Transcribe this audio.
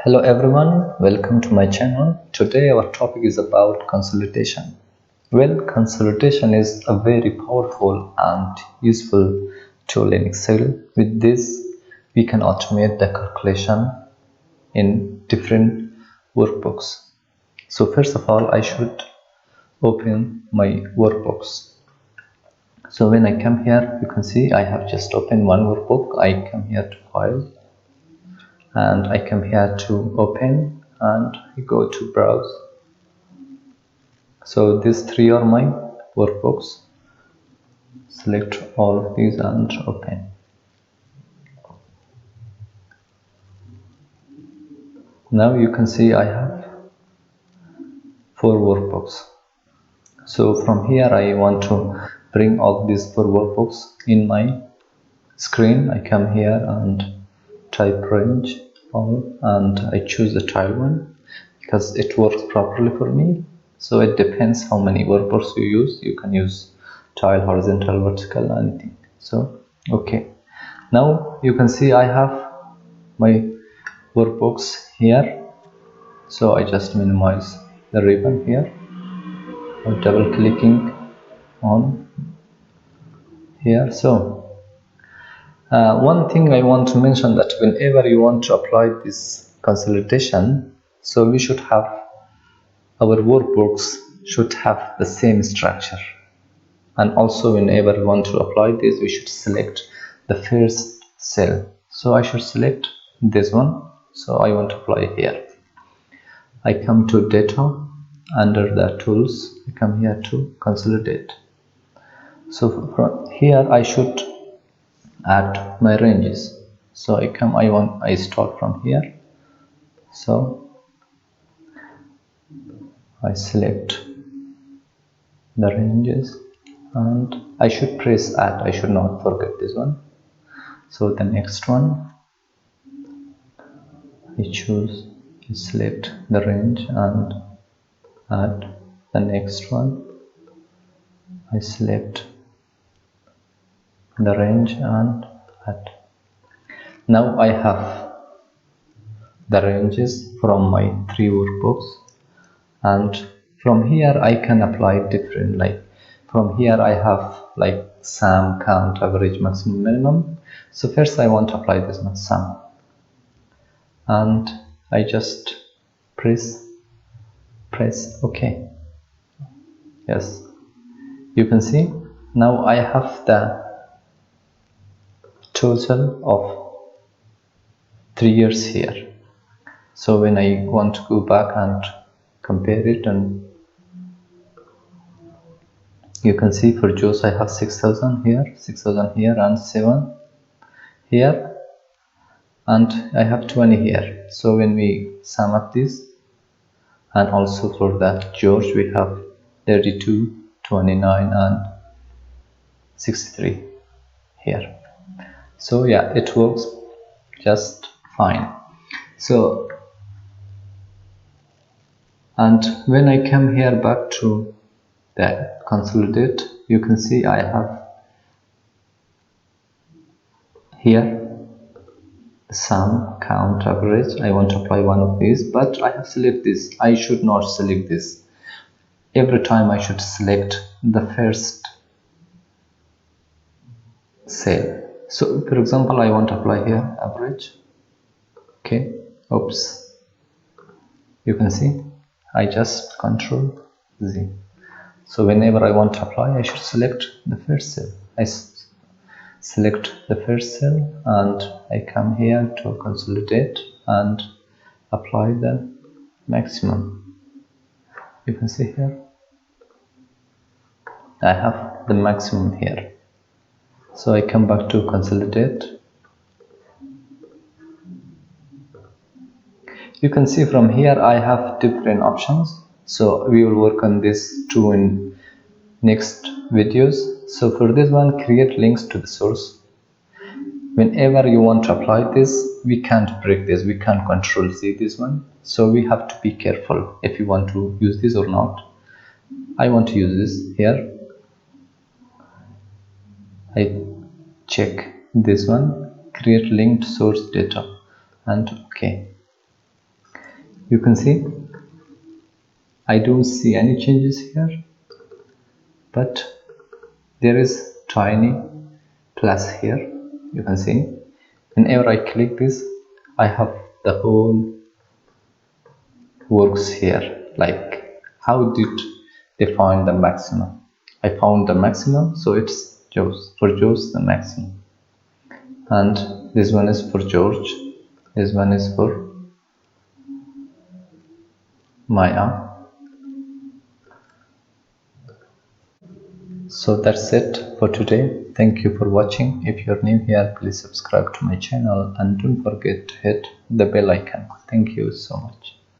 Hello everyone, welcome to my channel. Today our topic is about consolidation. Well, consolidation is a very powerful and useful tool in Excel. With this, we can automate the calculation in different workbooks. So first of all, I should open my workbooks. So when I come here, you can see I have just opened one workbook. I come here to File, and I come here to Open, and I go to Browse. So these three are my workbooks. Select all of these and open. Now you can see I have 4 workbooks. So from here I want to bring all these 4 workbooks in my screen. I come here and type range all, and I choose the tile one because it works properly for me. So it depends how many workbooks you use. You can use tile, horizontal, vertical, anything. So okay, now you can see I have my workbooks here. So I just minimize the ribbon here, or double clicking on here. So one thing I want to mention, that whenever you want to apply this consolidation, so we should have our workbooks should have the same structure. And also whenever we want to apply this, we should select the first cell. So I should select this one. So I want to apply here. I come to data, under the tools, I come here to consolidate. So from here I should add my ranges. So I start from here. So I select the ranges, and I should press add. I should not forget this one. So the next one, I select the range and add. The next one, I select the range and add. Now I have the ranges from my 3 workbooks, and from here I can apply different, like from here I have like sum, count, average, maximum, minimum. So first I want to apply this one, sum, and I just press OK. Yes, you can see now I have the total of 3 years here. So when I want to go back and compare it, and you can see for Joe's I have 6,000 here, 6,000 here, and 7 here, and I have 20 here. So when we sum up this, and also for that George we have 32, 29, and 63 here. So yeah, it works just fine. So, and when I come here back to the consolidate, you can see I have here sum, count, average. I want to apply one of these, but I have selected this. I should not select this. Every time I should select the first cell. So for example, I want to apply here average. Okay, oops, you can see I just Control Z. So whenever I want to apply, I should select the first cell. I select the first cell, and I come here to consolidate and apply the maximum. You can see here I have the maximum here. So I come back to consolidate. You can see from here I have different options. So we will work on this too in next videos. So for this one, create links to the source. Whenever you want to apply this, we can't break this, we can't Control Z this one. So we have to be careful if you want to use this or not. I want to use this here. I check this one, create linked source data, and OK. You can see I don't see any changes here, but there is tiny plus here. You can see whenever I click this, I have the whole works here. Like, how did they find the maximum? I found the maximum, so it's for Joe's the maximum, and this one is for George, this one is for Maya. So that's it for today. Thank you for watching. If you're new here, please subscribe to my channel and don't forget to hit the bell icon. Thank you so much.